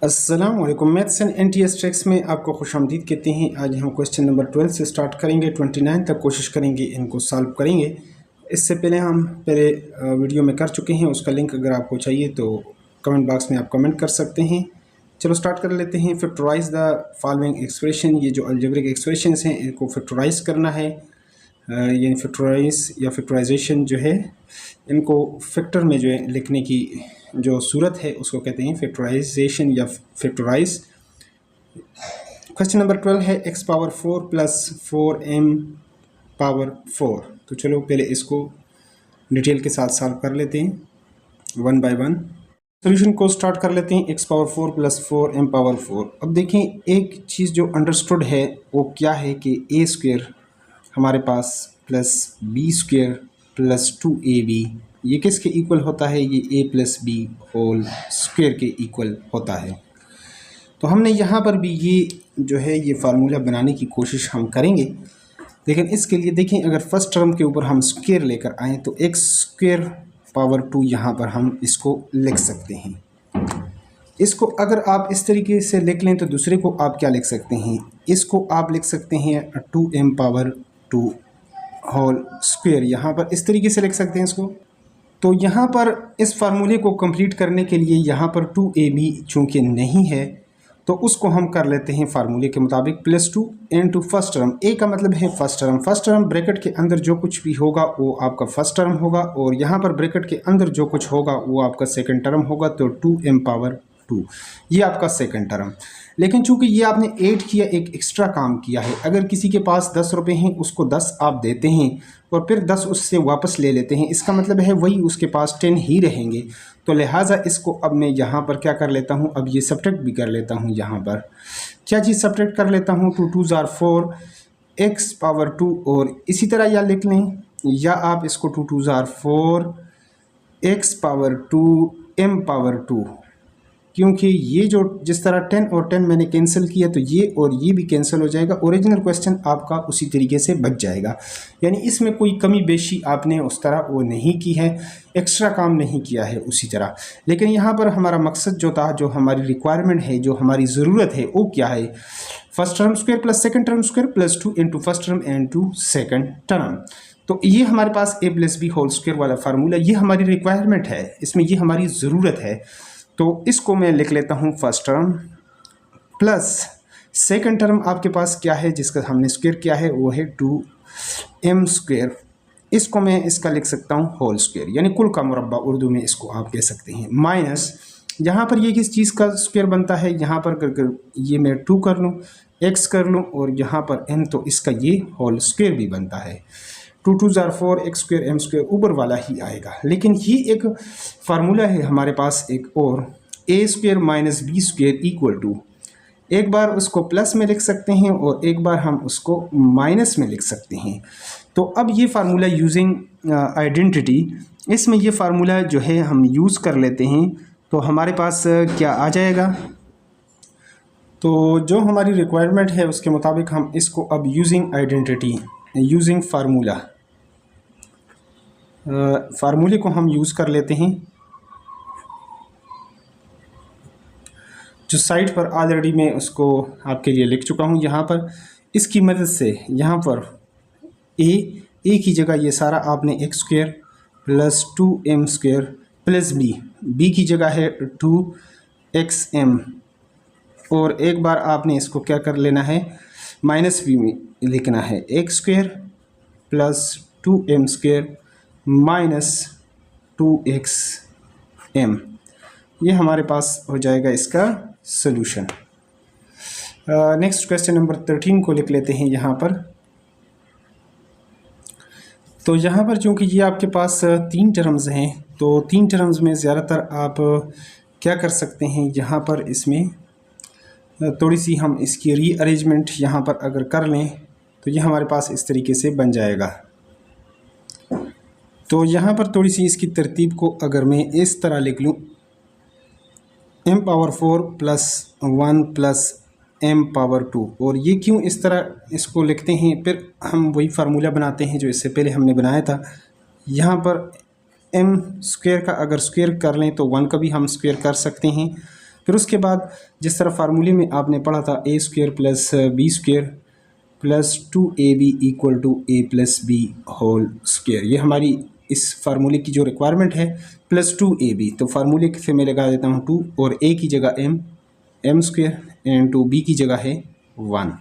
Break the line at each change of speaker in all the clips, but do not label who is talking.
अस्सलामुअलैकुम। Maths and NTS tricks में आपको खुशामदीद कहते हैं। आज हम क्वेश्चन नंबर 12 से स्टार्ट करेंगे, 29 तक कोशिश करेंगे इनको सॉल्व करेंगे। इससे पहले हम वीडियो में कर चुके हैं, उसका लिंक अगर आपको चाहिए तो कमेंट बॉक्स में आप कमेंट कर सकते हैं। चलो स्टार्ट कर लेते हैं। फैक्टराइज द फॉलोइंग एक्सप्रेशन, ये जो अलजेब्रिक एक्सप्रेशंस हैं इनको फैक्टराइज करना है। यानी फैक्टराइज या फैक्टराइजेशन जो है, इनको फैक्टर में जो है लिखने की जो सूरत है उसको कहते हैं फैक्टराइजेशन या फैक्टराइज। क्वेश्चन नंबर 12 है x power 4 plus 4m power 4। तो चलो पहले इसको डिटेल के साथ सॉल्व कर लेते हैं वन बाय वन। सोल्यूशन को स्टार्ट कर लेते हैं। x power 4 plus 4m power 4। अब देखें, एक चीज़ जो अंडरस्टूड है वो क्या है कि a स्क्वायर हमारे पास plus b square plus 2ab ये किसके इक्वल होता है? ये a plus B whole square के इक्वल होता है। तो हमने यहाँ पर भी ये जो है ये फार्मूला बनाने की कोशिश हम करेंगे, लेकिन इसके लिए देखें, अगर फर्स्ट टर्म के ऊपर हम स्क्वायर लेकर आएँ तो x स्क्वायर पावर 2 यहाँ पर हम इसको लिख सकते हैं। इसको अगर आप इस तरीके से लिख लें तो दूसरे को आप क्या लिख सकते हैं? इसको आप लिख सकते हैं 2m पावर 2 होल स्क्वायर, यहाँ पर इस तरीके से लिख सकते हैं इसको। तो यहाँ पर इस फार्मूले को कंप्लीट करने के लिए यहाँ पर 2ab चूँकि नहीं है तो उसको हम कर लेते हैं फार्मूले के मुताबिक +2 इनटू फर्स्ट टर्म। ए का मतलब है first term. First term bracket के अंदर जो कुछ भी होगा वो आपका फर्स्ट टर्म होगा, और यहाँ पर ब्रैकेट के अंदर जो कुछ होगा वो आपका सेकंड टर्म होगा। तो 2m पावर 2 ये आपका सेकंड टर्म। लेकिन चूंकि ये आपने ऐड किया, एक एक्स्ट्रा काम किया है। अगर किसी के पास 10 रुपये हैं उसको 10 आप देते हैं और फिर 10 उससे वापस ले लेते हैं, इसका मतलब है वही उसके पास 10 ही रहेंगे। तो लिहाजा इसको अब मैं यहाँ पर क्या कर लेता हूँ, अब ये सब्ट्रैक्ट भी कर लेता हूँ। यहाँ पर क्या चीज़ सब्ट्रैक्ट कर लेता हूँ? 2 2s are 4 x पावर 2, और इसी तरह या लिख लें, या आप इसको 2 2s are 4 x power 2 m power 2, क्योंकि ये जो जिस तरह 10 और 10 मैंने कैंसिल किया तो ये और ये भी कैंसिल हो जाएगा। ओरिजिनल क्वेश्चन आपका उसी तरीके से बच जाएगा। यानी इसमें कोई कमी बेशी आपने उस तरह वो नहीं की है, एक्स्ट्रा काम नहीं किया है उसी तरह। लेकिन यहाँ पर हमारा मकसद जो था, जो हमारी रिक्वायरमेंट है, जो हमारी ज़रूरत है वो क्या है? First term square plus second term square plus 2 into first term and to second term. तो ये हमारे पास a plus B whole square वाला फार्मूला, ये हमारी रिक्वायरमेंट है, इसमें ये हमारी ज़रूरत है। तो इसको मैं लिख लेता हूँ first term plus second term आपके पास क्या है जिसका हमने स्क्वायर किया है, वो है 2m स्क्वायर। इसको मैं इसका लिख सकता हूँ होल स्क्वायर, यानी कुल का मुरब्बा उर्दू में इसको आप कह सकते हैं। माइनस यहाँ पर ये किस चीज़ का स्क्वायर बनता है? यहाँ पर कर ये मैं 2 कर लूँ, x कर लूँ, और यहाँ पर m, तो इसका ये होल स्क्वायर भी बनता है। 2 2s are 4 x square m square ऊपर वाला ही आएगा। लेकिन ये एक फार्मूला है हमारे पास एक और, a square minus B square equal to, एक बार उसको प्लस में लिख सकते हैं और एक बार हम उसको माइनस में लिख सकते हैं। तो अब ये फार्मूला यूजिंग आइडेंटिटी, इसमें ये फार्मूला जो है हम यूज़ कर लेते हैं तो हमारे पास क्या आ जाएगा? तो जो हमारी रिक्वायरमेंट है उसके मुताबिक हम इसको अब यूजिंग आइडेंटिटी, यूजिंग फार्मूला, फार्मूले को हम यूज़ कर लेते हैं। जो साइट पर ऑलरेडी मैं उसको आपके लिए लिख चुका हूँ। यहाँ पर इसकी मदद से यहाँ पर ए की जगह ये सारा आपने x square plus 2m square plus B की जगह है 2xm, और एक बार आपने इसको क्या कर लेना है, माइनस बी में लिखना है x square plus 2m square minus 2xm। ये हमारे पास हो जाएगा इसका सोल्यूशन। नेक्स्ट क्वेश्चन नंबर 13 को लिख लेते हैं यहाँ पर। तो यहाँ पर चूँकि ये आपके पास 3 टर्म्स हैं, तो 3 टर्म्स में ज़्यादातर आप क्या कर सकते हैं, यहाँ पर इसमें थोड़ी सी हम इसकी रीअरेंजमेंट यहाँ पर अगर कर लें तो ये हमारे पास इस तरीके से बन जाएगा। तो यहाँ पर थोड़ी सी इसकी तरतीब को अगर मैं इस तरह लिख लूँ, m power 4 plus 1 plus m power 2, और ये क्यों इस तरह इसको लिखते हैं, फिर हम वही फार्मूला बनाते हैं जो इससे पहले हमने बनाया था। यहाँ पर m स्क्वायर का अगर स्क्वायर कर लें तो 1 का भी हम स्क्वायर कर सकते हैं, फिर उसके बाद जिस तरह फार्मूले में आपने पढ़ा था A square plus B square plus 2ab equal to A plus B whole square, ये हमारी इस फार्मूले की जो रिक्वायरमेंट है प्लस 2ab। तो फार्मूले से मैं लगा देता हूँ 2 और a की जगह m स्क्वेयर इनटू b की जगह है 1।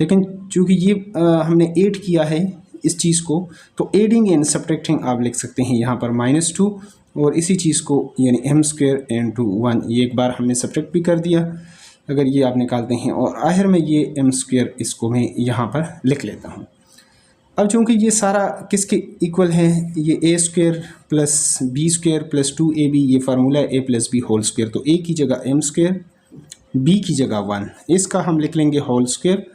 लेकिन चूँकि ये हमने ऐड किया है इस चीज़ को, तो एडिंग एंड सब्ट्रैक्टिंग आप लिख सकते हैं यहाँ पर -2 और इसी चीज़ को यानी m स्क्वेयर इनटू 1, ये एक बार हमने सब्ट्रैक्ट भी कर दिया अगर ये आप निकालते हैं, और आखिर में ये m स्क्वेयर इसको मैं यहाँ पर लिख लेता हूँ। अब चूँकि ये सारा किसके इक्वल है, ये a square plus b square plus 2ab, ये फार्मूला है a plus B whole square, तो a की जगह m स्क्वेयर, b की जगह 1, इसका हम लिख लेंगे होल स्क्वेयर।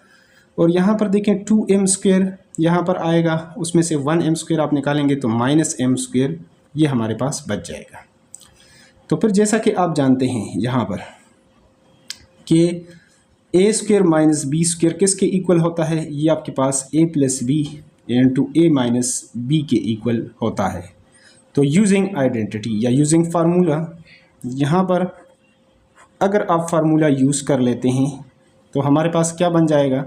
और यहाँ पर देखें 2m स्क्वेयर यहाँ पर आएगा, उसमें से 1m स्क्वेयर आप निकालेंगे तो -m स्क्वेयर ये हमारे पास बच जाएगा। तो फिर जैसा कि आप जानते हैं यहाँ पर कि a square minus B square किसके इक्वल होता है, ये आपके पास a plus B into a minus B के इक्वल होता है। तो यूजिंग आइडेंटिटी या यूजिंग फार्मूला, यहाँ पर अगर आप फार्मूला यूज़ कर लेते हैं तो हमारे पास क्या बन जाएगा,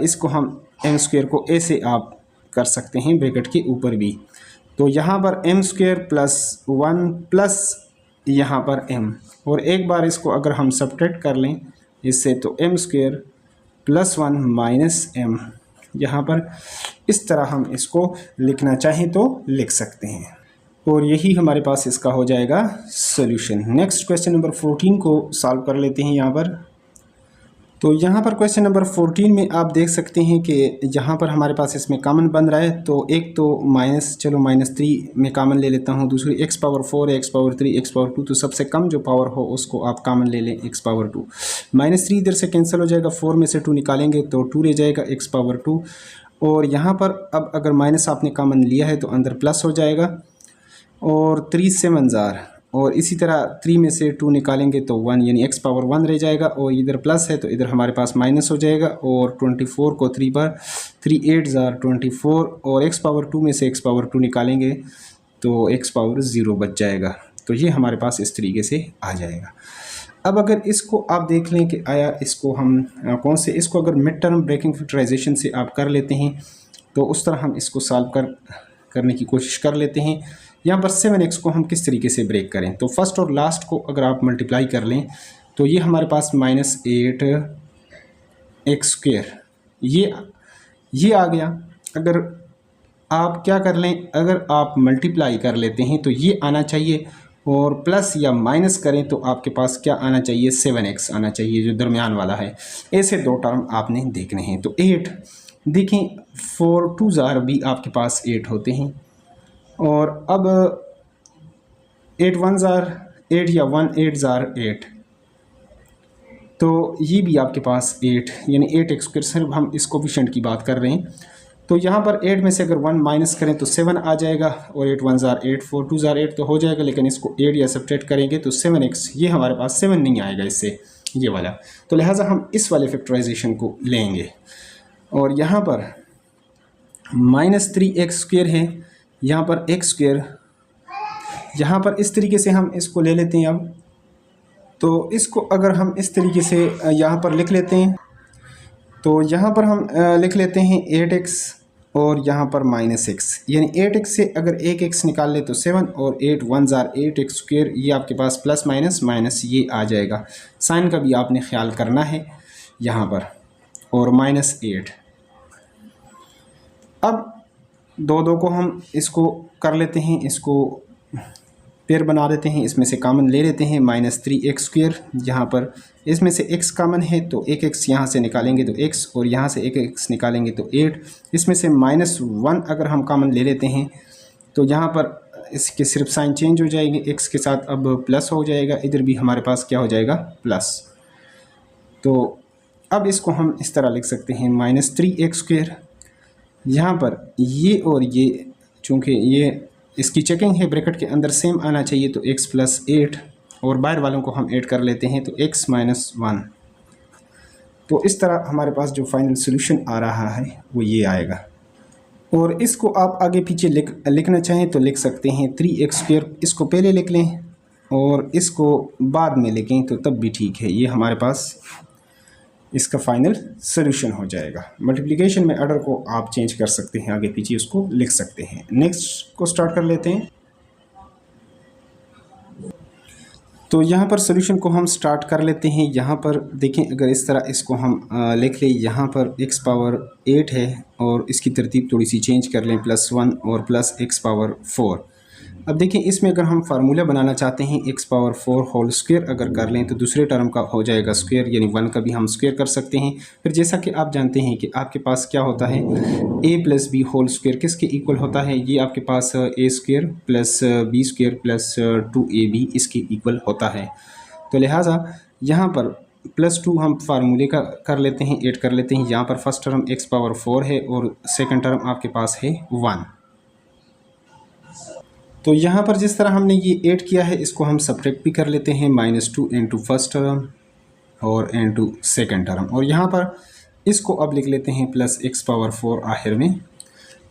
इसको हम m स्क्वेयर को a से आप कर सकते हैं ब्रैकेट के ऊपर भी, तो यहाँ पर m स्क्वेयर प्लस 1 प्लस यहाँ पर m, और एक बार इसको अगर हम सब्ट्रैक्ट कर लें इससे तो m square plus 1 minus m, यहाँ पर इस तरह हम इसको लिखना चाहें तो लिख सकते हैं, और यही हमारे पास इसका हो जाएगा सॉल्यूशन। नेक्स्ट क्वेश्चन नंबर 14 को सॉल्व कर लेते हैं यहाँ पर। तो यहाँ पर क्वेश्चन नंबर 14 में आप देख सकते हैं कि यहाँ पर हमारे पास इसमें कॉमन बन रहा है, तो एक तो -3 में कॉमन ले लेता हूँ, दूसरी x power 4 x power 3 x power 2, तो सबसे कम जो पावर हो उसको आप कॉमन ले लें x पावर 2। -3 इधर से कैंसिल हो जाएगा, 4 में से 2 निकालेंगे तो 2 रह जाएगा x पावर 2, और यहाँ पर अब अगर माइनस आपने कॉमन लिया है तो अंदर प्लस हो जाएगा, और 3 7 ज़ार, और इसी तरह 3 में से 2 निकालेंगे तो 1 यानी x पावर 1 रह जाएगा, और इधर प्लस है तो इधर हमारे पास माइनस हो जाएगा, और 24 को 3 बार 3 8 ज़ार 24, और x पावर 2 में से x पावर 2 निकालेंगे तो x पावर 0 बच जाएगा। तो ये हमारे पास इस तरीके से आ जाएगा। अब अगर इसको आप देख लें कि आया इसको हम कौन से, इसको अगर मिड टर्म ब्रेकिंग फैक्टराइजेशन से आप कर लेते हैं तो उस तरह हम इसको सॉल्व करने की कोशिश कर लेते हैं। यहाँ पर 7x को हम किस तरीके से ब्रेक करें, तो फर्स्ट और लास्ट को अगर आप मल्टीप्लाई कर लें तो ये हमारे पास -8x स्क्वेयर ये आ गया। अगर आप क्या कर लें, अगर आप मल्टीप्लाई कर लेते हैं तो ये आना चाहिए, और प्लस या माइनस करें तो आपके पास क्या आना चाहिए, 7x आना चाहिए जो दरमियान वाला है। ऐसे दो टर्म आपने देखने हैं। तो 8 देखें, 4 2 ज़ार भी आपके पास 8 होते हैं, और अब 8 1 ज़ार 8 या 1 8 ज़ार 8, तो ये भी आपके पास 8 यानी 8x स्क्वायर। सिर्फ हम इस कोफिशिएंट की बात कर रहे हैं। तो यहाँ पर 8 में से अगर 1 माइनस करें तो 7 आ जाएगा, और 8 1 ज़ार 8 4 2 ज़ार 8 तो हो जाएगा, लेकिन इसको 8 या सब्ट्रैक्ट करेंगे तो 7x, ये हमारे पास 7 नहीं आएगा इससे, ये वाला। तो लिहाजा हम इस वाले फैक्टराइजेशन को लेंगे, और यहाँ पर -3x स्क्वायर है, यहाँ पर x स्क्वायर, यहाँ पर इस तरीके से हम इसको ले लेते हैं। अब तो इसको अगर हम इस तरीके से यहाँ पर लिख लेते हैं, तो यहाँ पर हम लिख लेते हैं 8x और यहाँ पर -x, यानी 8x से अगर 1x निकाल ले तो 7, और 8 1 ज़ार 8x स्क्वायर, ये आपके पास प्लस माइनस माइनस ये आ जाएगा। साइन का भी आपने ख्याल करना है यहाँ पर, और -8। अब 2 को हम इसको कर लेते हैं, इसको पेयर बना देते हैं, इसमें से कॉमन ले लेते हैं -3x स्क्वायर। यहाँ पर इसमें से x कॉमन है तो 1x यहाँ से निकालेंगे तो x, और यहाँ से 1x निकालेंगे तो 8। इसमें से -1 अगर हम कॉमन ले लेते हैं तो यहाँ पर इसके सिर्फ साइन चेंज हो जाएंगे, x के साथ अब प्लस हो जाएगा, इधर भी हमारे पास क्या हो जाएगा, प्लस। तो अब इसको हम इस तरह लिख सकते हैं -3x स्क्वायर। यहाँ पर ये और ये, चूँकि ये इसकी चेकिंग है, ब्रैकेट के अंदर सेम आना चाहिए, तो x + 8, और बाहर वालों को हम ऐड कर लेते हैं तो x - 1। तो इस तरह हमारे पास जो फाइनल सॉल्यूशन आ रहा है वो ये आएगा। और इसको आप आगे पीछे लिखना चाहें तो लिख सकते हैं 3x स्क्वायर, इसको पहले लिख लें और इसको बाद में लें तो तब भी ठीक है। ये हमारे पास इसका फाइनल सोल्यूशन हो जाएगा। मल्टीप्लिकेशन में ऑर्डर को आप चेंज कर सकते हैं, आगे पीछे उसको लिख सकते हैं। नेक्स्ट को स्टार्ट कर लेते हैं। तो यहाँ पर सोल्यूशन को हम स्टार्ट कर लेते हैं। यहाँ पर देखें, अगर इस तरह इसको हम लिख लें, यहाँ पर x पावर 8 है और इसकी तरतीब थोड़ी सी चेंज कर लें, +1 और प्लस x पावर 4। अब देखें, इसमें अगर हम फार्मूला बनाना चाहते हैं x पावर 4 होल स्क्वायर अगर कर लें तो दूसरे टर्म का हो जाएगा स्क्वायर, यानी 1 का भी हम स्क्वायर कर सकते हैं। फिर जैसा कि आप जानते हैं कि आपके पास क्या होता है, a plus B whole square किसके इक्वल होता है, ये आपके पास a square plus B square plus 2ab इसके इक्वल होता है। तो लिहाजा यहाँ पर +2 हम फार्मूले का कर लेते हैं, 8 कर लेते हैं। यहाँ पर फर्स्ट टर्म x पावर 4 है और सेकंड टर्म आपके पास है 1। तो यहाँ पर जिस तरह हमने ये 8 किया है, इसको हम सब्ट्रैक्ट भी कर लेते हैं, -2 इंटू फर्स्ट टर्म और इंटू सेकेंड टर्म, और यहाँ पर इसको अब लिख लेते हैं प्लस x पावर 4 आखिर में।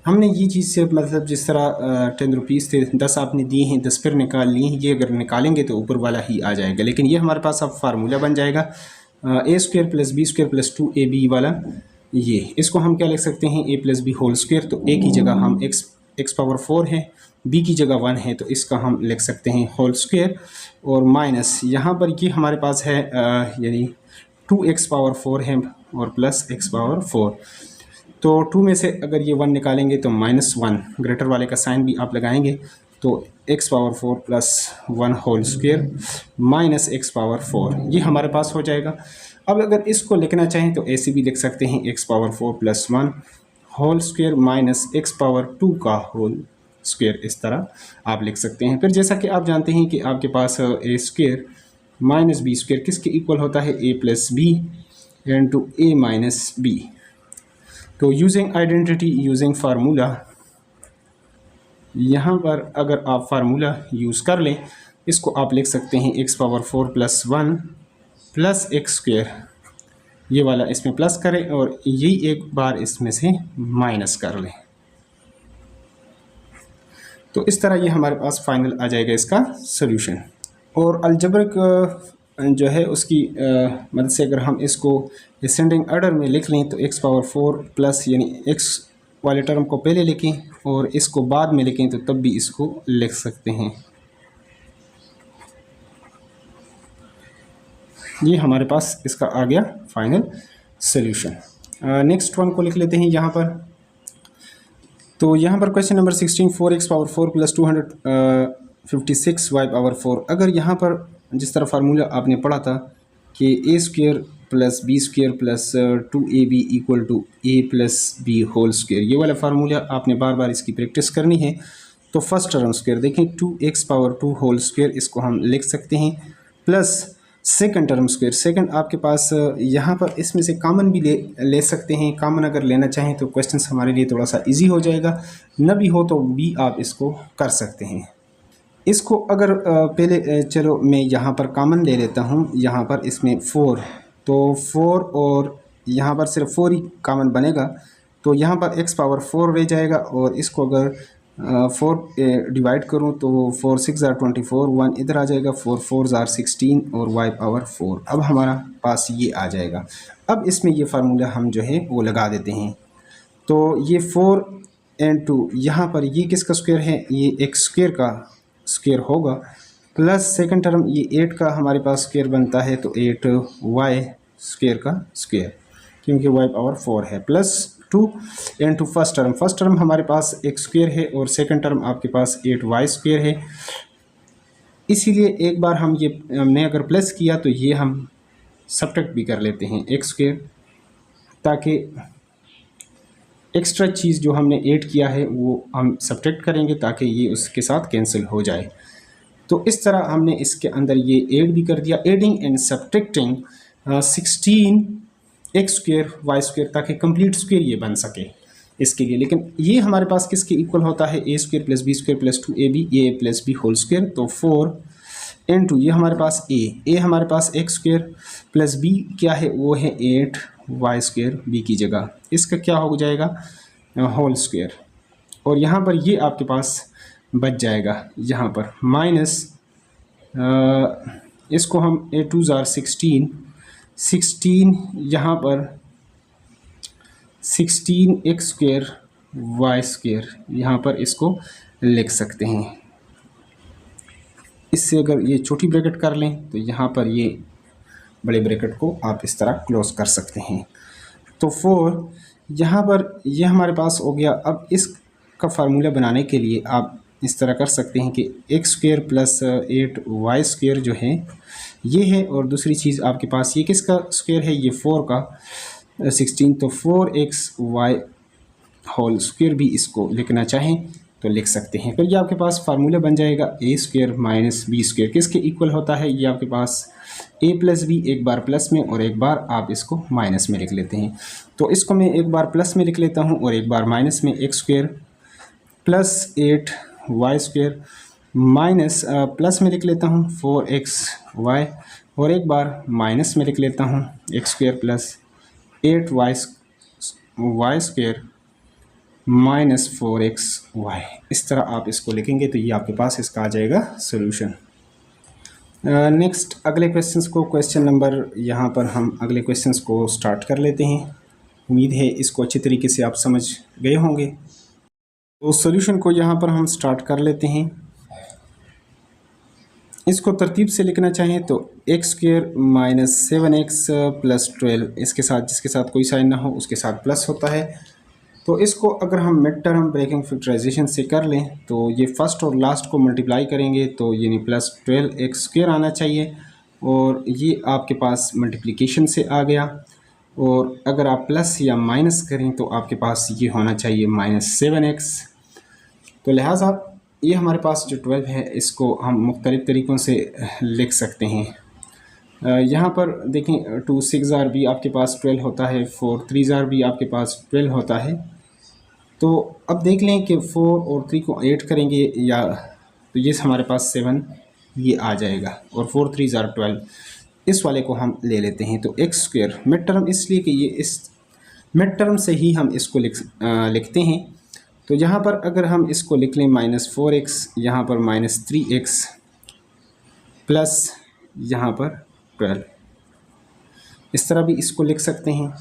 हमने ये चीज़ से मतलब जिस तरह 10 रुपीज़ थे, 10 आपने दिए हैं, 10 फिर निकाल लिए हैं, ये अगर निकालेंगे तो ऊपर वाला ही आ जाएगा। लेकिन ये हमारे पास अब फार्मूला बन जाएगा a square plus B square plus 2ab वाला। ये इसको हम क्या लिख सकते हैं, a plus B whole square. तो a की जगह हम x पावर 4 है, b की जगह 1 है, तो इसका हम लिख सकते हैं होल स्क्वायर, और माइनस यहाँ पर ये हमारे पास है यानी 2x पावर 4 है और प्लस x पावर 4। तो 2 में से अगर ये 1 निकालेंगे तो -1, ग्रेटर वाले का साइन भी आप लगाएंगे, तो x power 4 plus 1 whole square minus x power 4 ये हमारे पास हो जाएगा। अब अगर इसको लिखना चाहें तो ऐसे भी लिख सकते हैं, x power 4 plus 1 whole square minus x power 2 का होल स्क्वायर, इस तरह आप लिख सकते हैं। फिर जैसा कि आप जानते हैं कि आपके पास a square minus B square किसके इक्वल होता है, a plus B into a minus B. तो यूजिंग आइडेंटिटी यूजिंग फार्मूला, यहाँ पर अगर आप फार्मूला यूज़ कर लें, इसको आप लिख सकते हैं x power 4 plus 1 plus x square, ये वाला इसमें प्लस करें और यही एक बार इसमें से माइनस कर लें। तो इस तरह ये हमारे पास फाइनल आ जाएगा इसका सोल्यूशन। और अलजेब्रिक जो है उसकी मदद से अगर हम इसको असेंडिंग ऑर्डर में लिख लें तो x पावर 4 प्लस यानी x वाले टर्म को पहले लिखें और इसको बाद में लिखें तो तब भी इसको लिख सकते हैं। ये हमारे पास इसका आ गया फाइनल सोल्यूशन। नेक्स्ट वन को लिख लेते हैं यहाँ पर। तो यहाँ पर question number 16, 4x power 4 plus 256 y power 4। अगर यहाँ पर जिस तरह फार्मूला आपने पढ़ा था कि a square plus B square plus 2ab equal to a plus B whole square, ये वाला फार्मूला आपने बार बार इसकी प्रैक्टिस करनी है। तो फर्स्ट टर्म स्क्वायर देखें 2x पावर 2 होल स्क्वायर, इसको हम लिख सकते हैं, plus second term square. Second आपके पास यहाँ पर इसमें से कॉमन भी ले सकते हैं, कॉमन अगर लेना चाहें तो क्वेश्चन हमारे लिए थोड़ा सा इजी हो जाएगा, न भी हो तो भी आप इसको कर सकते हैं। इसको अगर पहले चलो मैं यहाँ पर कॉमन ले लेता हूँ, यहाँ पर इसमें 4, तो 4 और यहाँ पर सिर्फ 4 ही कॉमन बनेगा, तो यहाँ पर x पावर 4 रह जाएगा और इसको अगर 4 डिवाइड करूँ तो 4 6 ज़ार 24, 1 इधर आ जाएगा, 4 4 ज़ार 16 और y पावर 4। अब हमारा पास ये आ जाएगा। अब इसमें ये फार्मूला हम जो है वो लगा देते हैं। तो ये 4 इंटू यहाँ पर ये किसका स्क्वायर है, ये x स्क्वायर का स्क्वायर होगा, प्लस सेकंड टर्म ये 8 का हमारे पास स्क्वायर बनता है, तो 8y स्क्वायर का स्क्वायर क्योंकि y पावर 4 है, प्लस 2 इंटू फर्स्ट टर्म हमारे पास x स्क्वायर है और सेकंड टर्म आपके पास 8y स्क्वायर है। इसीलिए एक बार हमने अगर प्लस किया तो ये हम सब्ट्रैक्ट भी कर लेते हैं x स्क्वायर, ताकि एक्स्ट्रा चीज़ जो हमने ऐड किया है वो हम सब्ट्रैक्ट करेंगे ताकि ये उसके साथ कैंसिल हो जाए। तो इस तरह हमने इसके अंदर ये ऐड भी कर दिया, adding and subtracting 16 x square y square, ताकि कंप्लीट स्क्वायर ये बन सके इसके लिए। लेकिन ये हमारे पास किसके इक्वल होता है, a square plus B square plus 2ab a plus B whole square. तो 4 इंटू ये हमारे पास a हमारे पास x स्क्वायर प्लस b क्या है, वो है 8y स्क्वायर b की जगह, इसका क्या हो जाएगा होल स्क्वायर। और यहाँ पर ये आपके पास बच जाएगा, यहाँ पर माइनस इसको हम ए टू ज़ार 16 यहाँ पर 16x² y² यहाँ पर इसको लिख सकते हैं। इससे अगर ये छोटी ब्रैकेट कर लें तो यहाँ पर ये बड़े ब्रैकेट को आप इस तरह क्लोज कर सकते हैं। तो 4 यहाँ पर ये हमारे पास हो गया। अब इसका फार्मूला बनाने के लिए आप इस तरह कर सकते हैं कि x² प्लस 8y² जो है ये है, और दूसरी चीज़ आपके पास ये किसका स्क्वायर है, ये 4 का 16, तो 4xy होल स्क्वायर भी इसको लिखना चाहें तो लिख सकते हैं। फिर ये आपके पास फार्मूला बन जाएगा a² माइनस b² किसके इक्वल होता है, ये आपके पास a प्लस बी, एक बार प्लस में और एक बार आप इसको माइनस में लिख लेते हैं। तो इसको मैं एक बार प्लस में लिख लेता हूँ और एक बार माइनस में, x² plus 8y² minus plus में लिख लेता हूँ 4xy और एक बार माइनस में लिख लेता हूँ x² plus 8y² minus 4xy। इस तरह आप इसको लिखेंगे तो ये आपके पास इसका आ जाएगा सोल्यूशन। नेक्स्ट अगले क्वेश्चंस को, क्वेश्चन नंबर यहाँ पर हम अगले क्वेश्चंस को स्टार्ट कर लेते हैं। उम्मीद है इसको अच्छी तरीके से आप समझ गए होंगे। तो सोल्यूशन को यहाँ पर हम स्टार्ट कर लेते हैं। इसको तरतीब से लिखना चाहें तो x² माइनस 7x प्लस 12, इसके साथ जिसके साथ कोई साइन ना हो उसके साथ प्लस होता है। तो इसको अगर हम मिड टर्म ब्रेकिंग फैक्टराइजेशन से कर लें तो ये फर्स्ट और लास्ट को मल्टीप्लाई करेंगे तो यानी प्लस 12x² आना चाहिए, और ये आपके पास मल्टीप्लिकेशन से आ गया। और अगर आप प्लस या माइनस करें तो आपके पास ये होना चाहिए माइनस 7x। तो लिहाजा ये हमारे पास जो 12 है इसको हम मुख्तलिफ़ तरीक़ों से लिख सकते हैं। यहाँ पर देखें 2 6 भी आपके पास 12 होता है, 4 3 भी आपके पास 12 होता है। तो अब देख लें कि 4 और 3 को 8 करेंगे या तो ये हमारे पास 7 ये आ जाएगा, और 4 3 12 इस वाले को हम ले लेते हैं। तो x² मिड टर्म, इसलिए कि ये इस मिड टर्म से ही हम इसको लिखते हैं। तो यहाँ पर अगर हम इसको लिख लें माइनस 4x, यहाँ पर माइनस 3x प्लस यहाँ पर 12, इस तरह भी इसको लिख सकते हैं,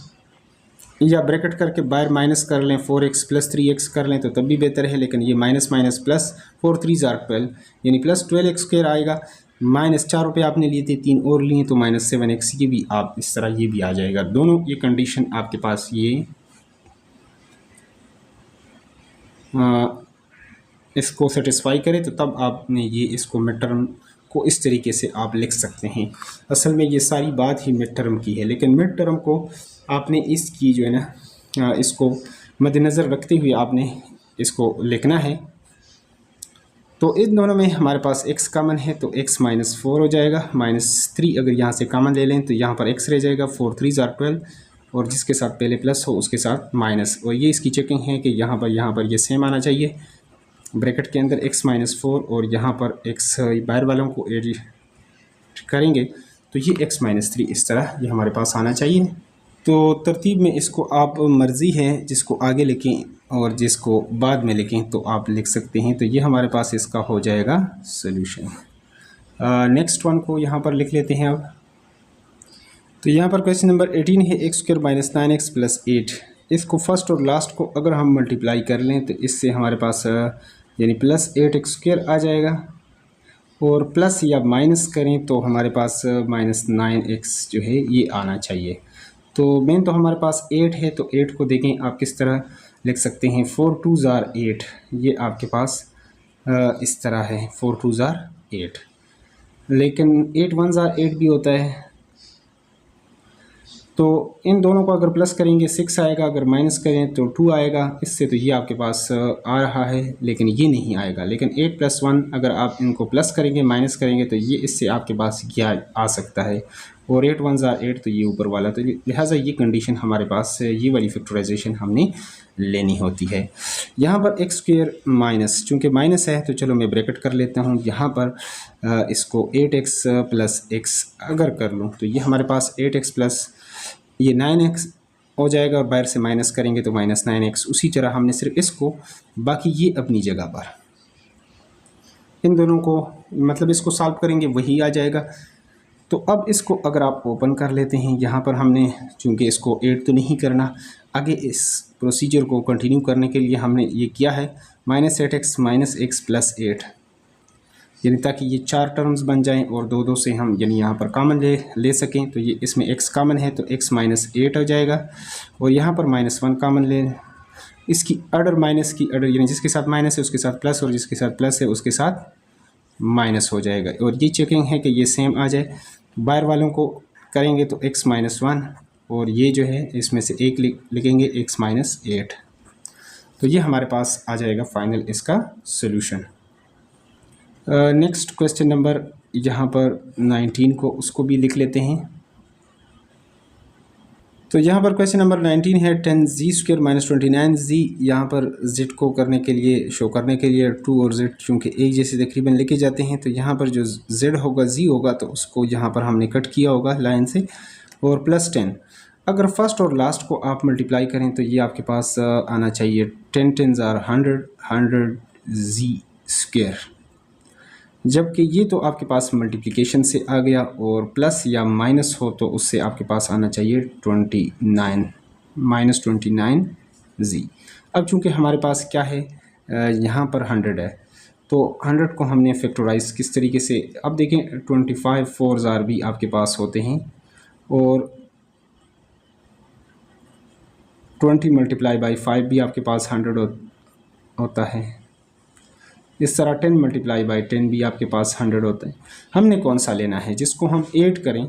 या ब्रैकेट करके बाहर माइनस कर लें 4x प्लस 3x कर लें तो तब भी बेहतर है। लेकिन ये माइनस माइनस प्लस 4 3 12 यानी प्लस 12x² आएगा। माइनस 4 रुपये आपने लिए थे, 3 और लिए तो माइनस 7x, ये भी आप इस तरह ये भी आ जाएगा। दोनों ये कंडीशन आपके पास ये इसको सेटिस्फाई करे तो तब आपने ये इसको मिड टर्म को इस तरीके से आप लिख सकते हैं। असल में ये सारी बात ही मिड टर्म की है, लेकिन मिड टर्म को आपने इसकी जो है ना इसको मद्देनज़र रखते हुए आपने इसको लिखना है। तो इन दोनों में हमारे पास x कॉमन है तो x माइनस 4 हो जाएगा, माइनस 3 अगर यहाँ से कॉमन ले लें तो यहाँ पर x रह जाएगा, 4 3 12 और जिसके साथ पहले प्लस हो उसके साथ माइनस। और ये इसकी चेकिंग है कि यहाँ पर ये सेम आना चाहिए ब्रैकेट के अंदर x माइनस 4, और यहाँ पर x बाहर वालों को एड करेंगे तो ये x माइनस 3 इस तरह ये हमारे पास आना चाहिए। तो तरतीब में इसको आप मर्ज़ी है जिसको आगे लिखें और जिसको बाद में लिखें तो आप लिख सकते हैं। तो ये हमारे पास इसका हो जाएगा सोल्यूशन। नेक्स्ट वन को यहाँ पर लिख लेते हैं अब। तो यहाँ पर क्वेश्चन नंबर 18 है x² माइनस 9x प्लस 8। इसको फर्स्ट और लास्ट को अगर हम मल्टीप्लाई कर लें तो इससे हमारे पास यानी प्लस 8x² आ जाएगा, और प्लस या माइनस करें तो हमारे पास माइनस 9x जो है ये आना चाहिए। तो मेन तो हमारे पास 8 है तो 8 को देखें आप किस तरह लिख सकते हैं, 4 2 8, ये आपके पास इस तरह है 4 2 8, लेकिन 8 1 8 भी होता है। तो इन दोनों को अगर प्लस करेंगे 6 आएगा, अगर माइनस करें तो 2 आएगा। इससे तो ये आपके पास आ रहा है लेकिन ये नहीं आएगा। लेकिन 8 + 1 अगर आप इनको प्लस करेंगे माइनस करेंगे तो ये इससे आपके पास ये आ सकता है, और 8 1 8 तो ये ऊपर वाला। तो लिहाजा ये कंडीशन हमारे पास ये वाली फैक्टराइजेशन हमने लेनी होती है। यहाँ पर x² माइनस, चूँकि माइनस है तो चलो मैं ब्रैकेट कर लेता हूँ। यहाँ पर इसको 8x प्लस x अगर कर लूँ तो ये हमारे पास 8x प्लस ये 9x हो जाएगा, और बाहर से माइनस करेंगे तो माइनस 9x। उसी तरह हमने सिर्फ इसको, बाकी ये अपनी जगह पर। इन दोनों को मतलब इसको सॉल्व करेंगे वही आ जाएगा। तो अब इसको अगर आप ओपन कर लेते हैं, यहाँ पर हमने चूँकि इसको 8 तो नहीं करना, आगे इस प्रोसीजर को कंटिन्यू करने के लिए हमने ये किया है -8x - x + 8, यानी ताकि ये 4 टर्म्स बन जाएं और दो दो से हम यानी यहाँ पर कॉमन ले सकें। तो ये इसमें x कॉमन है तो x - 8 हो जाएगा, और यहाँ पर -1 कॉमन ले, इसकी ऑर्डर माइनस की ऑर्डर यानी जिसके साथ माइनस है उसके साथ प्लस, और जिसके साथ प्लस है उसके साथ माइनस हो जाएगा। और ये चेकिंग है कि ये सेम आ जाए। बाहर वालों को करेंगे तो x - 1, और ये जो है इसमें से एक लिखेंगे x - 8। तो ये हमारे पास आ जाएगा फाइनल इसका सोल्यूशन। नेक्स्ट क्वेश्चन नंबर यहाँ पर 19 को उसको भी लिख लेते हैं। तो यहाँ पर क्वेश्चन नंबर 19 है 10z² - 29z। यहाँ पर z को करने के लिए शो करने के लिए 2 और z चूँकि एक जैसे तकरीबन लेके जाते हैं, तो यहाँ पर जो z होगा z होगा तो उसको यहाँ पर हमने कट किया होगा लाइन से, और +10। अगर फर्स्ट और लास्ट को आप मल्टीप्लाई करें तो ये आपके पास आना चाहिए 10 10s are 100 100z², जबकि ये तो आपके पास मल्टीप्लिकेशन से आ गया, और प्लस या माइनस हो तो उससे आपके पास आना चाहिए 29 - 29z। अब चूंकि हमारे पास क्या है यहाँ पर 100 है, तो 100 को हमने फैक्टराइज किस तरीके से, अब देखें 25 4s are भी आपके पास होते हैं, और 20 × 5 भी आपके पास 100 होता है। इस तरह 10 × 10 भी आपके पास 100 होता है। हमने कौन सा लेना है जिसको हम ऐड करें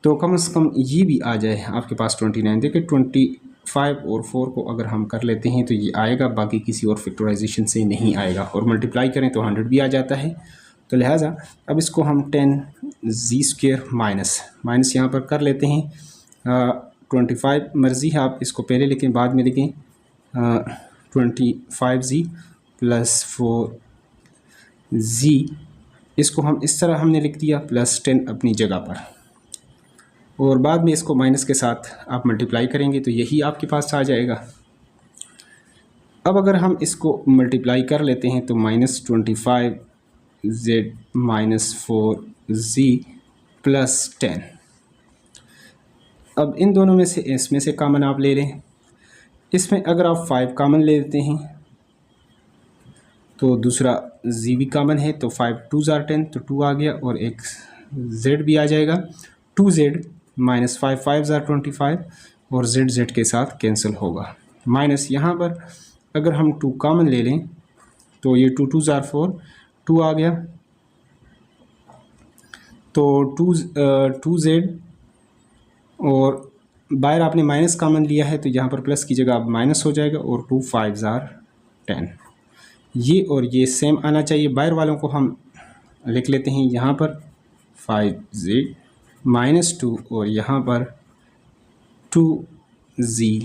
तो कम से कम ये भी आ जाए आपके पास 29। देखिए 25 और 4 को अगर हम कर लेते हैं तो ये आएगा, बाकी किसी और फैक्टराइजेशन से नहीं आएगा, और मल्टीप्लाई करें तो 100 भी आ जाता है। तो लिहाजा अब इसको हम 10z² माइनस यहाँ पर कर लेते हैं। 25 मर्ज़ी है, आप इसको पहले लिखें बाद में लिखें, 25z + 4z, इसको हम इस तरह हमने लिख दिया, +10 अपनी जगह पर, और बाद में इसको माइनस के साथ आप मल्टीप्लाई करेंगे तो यही आपके पास आ जाएगा। अब अगर हम इसको मल्टीप्लाई कर लेते हैं तो -25z - 4z + 10, अब इन दोनों में से इसमें से कॉमन आप ले लें। इसमें अगर आप 5 कॉमन ले लेते हैं तो दूसरा z भी कॉमन है, तो 5 2s are 10, तो 2 आ गया, और एक z भी आ जाएगा, 2z - 5 5s are 25, और z के साथ कैंसिल होगा। माइनस यहाँ पर अगर हम 2 कॉमन ले लें तो ये 2 2s are 4, 2 आ गया, तो 2z, और बाहर आपने माइनस कॉमन लिया है तो यहाँ पर प्लस की जगह अब माइनस हो जाएगा, और 2 5s are 10। ये और ये सेम आना चाहिए। बाहर वालों को हम लिख लेते हैं यहाँ पर 5z - 2, और यहाँ पर 2z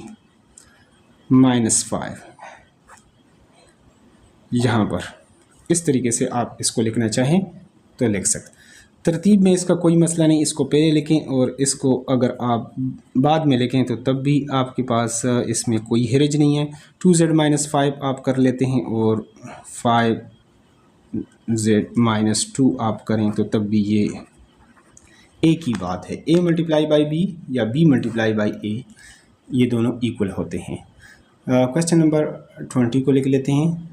- 5, यहाँ पर इस तरीके से आप इसको लिखना चाहें तो लिख सकते। तरतीब में इसका कोई मसला नहीं, इसको पहले लिखें और इसको अगर आप बाद में लिखें तो तब भी आपके पास इसमें कोई हरज नहीं है। 2z - 5 आप कर लेते हैं और 5z - 2 आप करें तो तब भी ये एक ही बात है। a × b या b × a ये दोनों इक्वल होते हैं। क्वेश्चन नंबर 20 को लिख लेते हैं।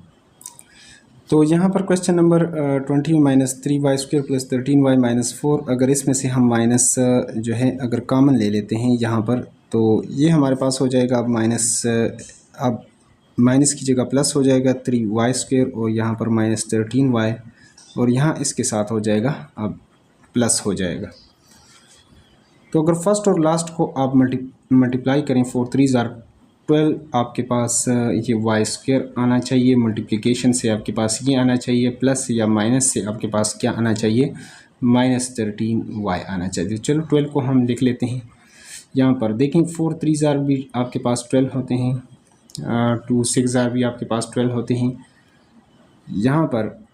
तो यहाँ पर क्वेश्चन नंबर 20 - 3y² + 13y - 4, अगर इसमें से हम माइनस जो है अगर कॉमन ले लेते हैं यहाँ पर तो ये हमारे पास हो जाएगा अब अब माइनस की जगह प्लस हो जाएगा 3y², और यहाँ पर -13y, और यहाँ इसके साथ हो जाएगा अब प्लस हो जाएगा। तो अगर फर्स्ट और लास्ट को आप मल्टीप्लाई करें 4 3s are 12, आपके पास ये y² आना चाहिए, मल्टीप्लिकेशन से आपके पास ये आना चाहिए, प्लस या माइनस से आपके पास क्या आना चाहिए, -13y आना चाहिए। चलो 12 को हम लिख लेते हैं। यहाँ पर देखें 4 3s are भी आपके पास 12 होते हैं, 2 6s are भी आपके पास 12 होते हैं। यहाँ पर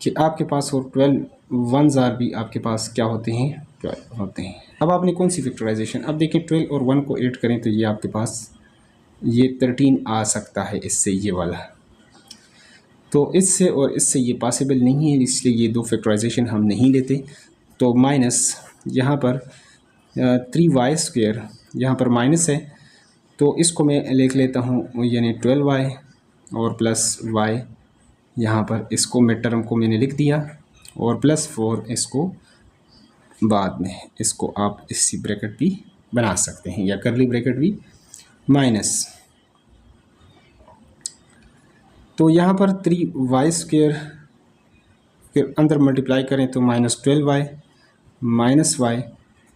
कि आपके पास और 12 1s are भी आपके पास क्या होते हैं, 12 होते हैं। अब आपने कौन सी फैक्टराइजेशन, अब देखिए 12 और 1 को ऐड करें तो ये आपके पास ये 13 आ सकता है इससे, ये वाला तो इससे और इससे ये पॉसिबल नहीं है, इसलिए ये दो फैक्टराइजेशन हम नहीं लेते। तो माइनस यहाँ पर 3y² यहाँ पर माइनस है, तो इसको मैं लिख लेता हूँ यानी 12y और प्लस y, यहाँ पर इसको मिड टर्म को मैंने लिख दिया, और +4 इसको बाद में, इसको आप इसी ब्रैकेट भी बना सकते हैं या करली ब्रैकेट भी माइनस। तो यहाँ पर 3y² फिर अंदर मल्टीप्लाई करें तो -12y -y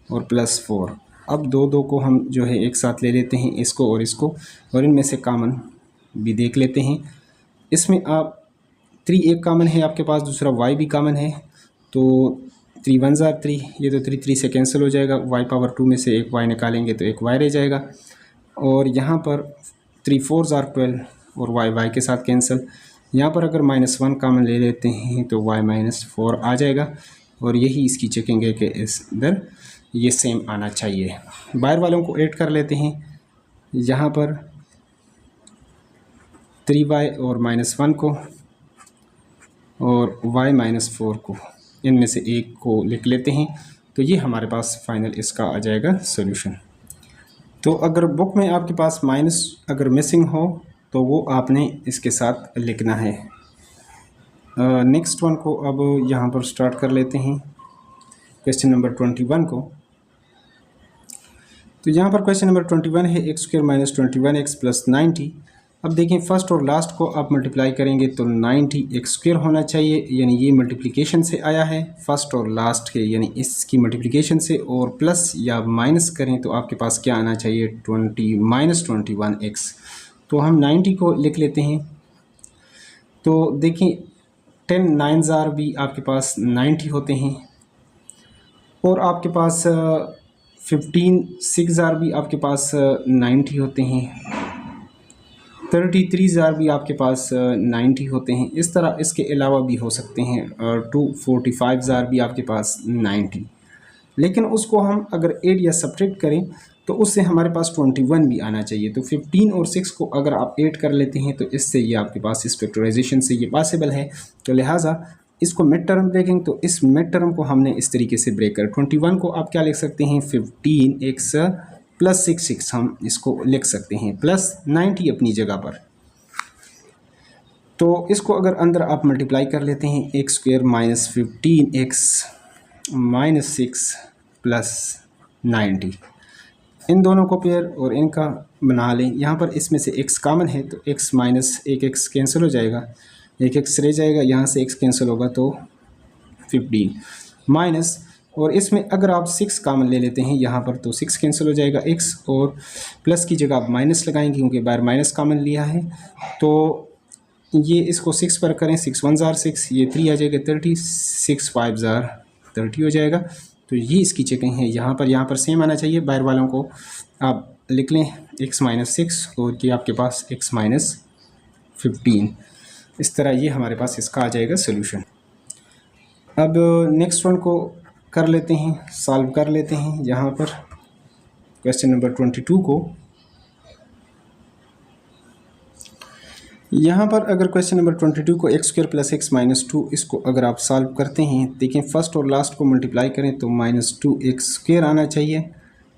और +4। अब दो को हम जो है एक साथ ले लेते हैं, इसको और इसको, और इनमें से कॉमन भी देख लेते हैं। इसमें आप 3 एक कॉमन है आपके पास, दूसरा y भी कॉमन है, तो 3 1 ज़ार 3, ये तो 3 से कैंसिल हो जाएगा। y⁻2 में से एक y निकालेंगे तो एक y रह जाएगा, और यहाँ पर 3 4 ज़ार 12 और y के साथ कैंसिल। यहाँ पर अगर -1 कॉमन ले लेते हैं तो y -4 आ जाएगा, और यही इसकी चेकिंग है कि इस इधर ये सेम आना चाहिए। बाहर वालों को ऐड कर लेते हैं, यहाँ पर 3y और -1 को और y -4 को, इनमें से एक को लिख लेते हैं, तो ये हमारे पास फाइनल इसका आ जाएगा सॉल्यूशन। तो अगर बुक में आपके पास माइनस अगर मिसिंग हो तो वो आपने इसके साथ लिखना है। नेक्स्ट वन को अब यहाँ पर स्टार्ट कर लेते हैं, क्वेश्चन नंबर 21 को। तो यहाँ पर क्वेश्चन नंबर 21 है x² - 21x + 90। अब देखें फर्स्ट और लास्ट को आप मल्टीप्लाई करेंगे तो 90x² होना चाहिए, यानी ये मल्टीप्लिकेशन से आया है फर्स्ट और लास्ट के, यानी इसकी मल्टीप्लिकेशन से, और प्लस या माइनस करें तो आपके पास क्या आना चाहिए 20 - 21x। तो हम 90 को लिख लेते हैं, तो देखिए 10 9 ज़ार भी आपके पास 90 होते हैं, और आपके पास 15 6 ज़ार भी आपके पास 90 होते हैं, 33 ज़ार भी आपके पास 90 होते हैं। इस तरह इसके अलावा भी हो सकते हैं, 245 ज़ार भी आपके पास 90। लेकिन उसको हम अगर ऐड या सब्ट्रैक्ट करें तो उससे हमारे पास 21 भी आना चाहिए। तो 15 और 6 को अगर आप ऐड कर लेते हैं तो इससे ये आपके पास इस फैक्टराइजेशन से ये पॉसिबल है। तो लिहाजा इसको मिड टर्म ब्रेकिंग, तो इस मिड टर्म को हमने इस तरीके से ब्रेक कर, 21 को आप क्या लिख सकते हैं 15x + 6 हम इसको लिख सकते हैं, प्लस 90 अपनी जगह पर। तो इसको अगर अंदर आप मल्टीप्लाई कर लेते हैं x² - 15x - 6 + 90, इन दोनों को पेयर और इनका बना लें। यहाँ पर इसमें से x कॉमन है तो x - 1x कैंसिल हो जाएगा, 1x रह जाएगा, यहाँ से x कैंसिल होगा तो 15 माइनस, और इसमें अगर आप 6 कॉमन ले लेते हैं यहाँ पर तो 6 कैंसिल हो जाएगा, x और प्लस की जगह आप माइनस लगाएंगे क्योंकि बाहर माइनस कॉमन लिया है। तो ये इसको 6 पर करें, 6 1 ज़ार 6, ये 3 आ जाएगा 30, 6 5 ज़ार 30 हो जाएगा। तो ये इसकी चेकिंग है, यहाँ पर सेम आना चाहिए। बाहर वालों को आप लिख लें x - 6 और ये आपके पास x - 15। इस तरह ये हमारे पास इसका आ जाएगा सोल्यूशन। अब नेक्स्ट वन को कर लेते हैं, सॉल्व कर लेते हैं। यहाँ पर क्वेश्चन नंबर 22 को, यहाँ पर अगर क्वेश्चन नंबर 22 को x² + x - 2 इसको अगर आप सॉल्व करते हैं, देखें फर्स्ट और लास्ट को मल्टीप्लाई करें तो -2x² आना चाहिए।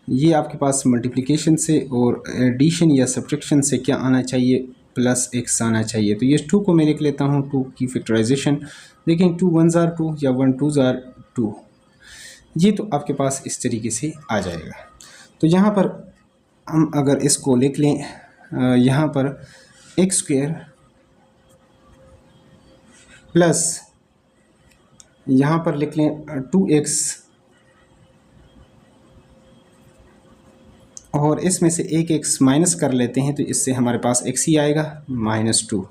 ये आपके पास मल्टीप्लिकेशन से, और एडिशन या सब्ट्रैक्शन से क्या आना चाहिए +x आना चाहिए। तो ये 2 को मैं लिख लेता हूँ, 2 की फैक्टराइजेशन देखें, 2 1 ज़ार 2 या 1 2 ज़ार 2, ये तो आपके पास इस तरीके से आ जाएगा। तो यहाँ पर हम अगर इसको लिख लें, यहाँ पर x² प्लस यहाँ पर लिख लें 2x, और इसमें से एक x माइनस कर लेते हैं तो इससे हमारे पास x ही आएगा -2,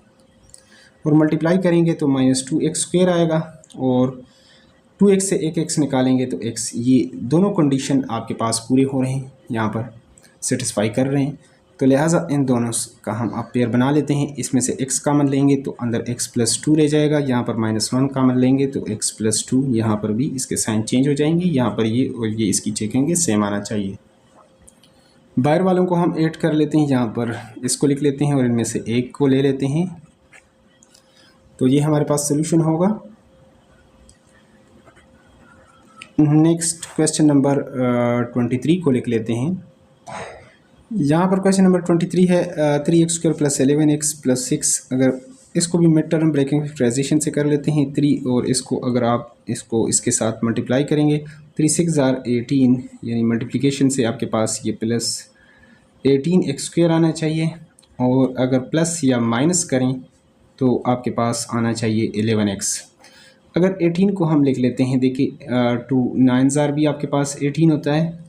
और मल्टीप्लाई करेंगे तो -2x² आएगा, और 2x से एक x निकालेंगे तो x। ये दोनों कंडीशन आपके पास पूरे हो रहे हैं, यहाँ पर सेटिस्फाई कर रहे हैं। तो लिहाजा इन दोनों का हम आप पेयर बना लेते हैं। इसमें से x कॉमन लेंगे तो अंदर x + 2 रह जाएगा, यहाँ पर -1 कॉमन लेंगे तो x + 2, यहाँ पर भी इसके साइन चेंज हो जाएंगे, यहाँ पर ये और ये इसकी चेकेंगे सेम आना चाहिए। बाहर वालों को हम ऐड कर लेते हैं, यहाँ पर इसको लिख लेते हैं और इनमें से एक को ले लेते हैं। तो ये हमारे पास सोल्यूशन होगा। नेक्स्ट क्वेश्चन नंबर 23 को लिख लेते हैं। यहाँ पर क्वेश्चन नंबर 23 है 3x² + 11x + 6। अगर इसको भी मिड टर्म ब्रेकिंग फैक्टराइजेशन से कर लेते हैं 3, और इसको अगर आप इसको इसके साथ मल्टीप्लाई करेंगे 3 6 आर 18, यानी मल्टीप्लिकेशन से आपके पास ये प्लस 18x² आना चाहिए, और अगर प्लस या माइनस करें तो आपके पास आना चाहिए 11x। अगर 18 को हम लिख लेते हैं, देखिए 2 9 भी आपके पास 18 होता है,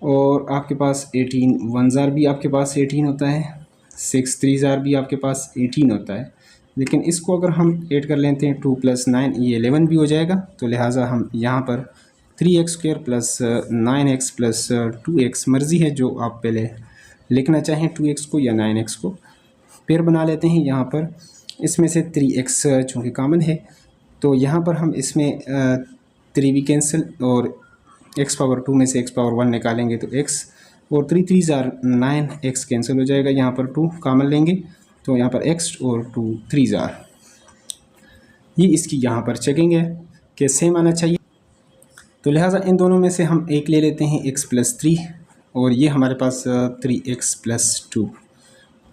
और आपके पास 18 1 भी आपके पास 18 होता है, 6 3 भी आपके पास 18 होता है। लेकिन इसको अगर हम ऐड कर लेते हैं 2 + 9, ये 11 भी हो जाएगा। तो लिहाजा हम यहाँ पर 3x² + 9x + 2x, मर्ज़ी है जो आप पहले लिखना चाहें 2x को या 9x को, पेयर बना लेते हैं। यहाँ पर इसमें से 3x चूँकि कॉमन है, तो यहाँ पर हम इसमें 3 भी कैंसिल, और x⁻2 में से x⁻1 निकालेंगे तो x, और 3 3 आर 9, x कैंसिल हो जाएगा। यहाँ पर 2 कॉमन लेंगे तो यहाँ पर x और 2 3 आर, ये इसकी यहाँ पर चेकिंग है कि सेम आना चाहिए। तो लिहाजा इन दोनों में से हम एक ले लेते हैं x + 3, और ये हमारे पास 3x + 2,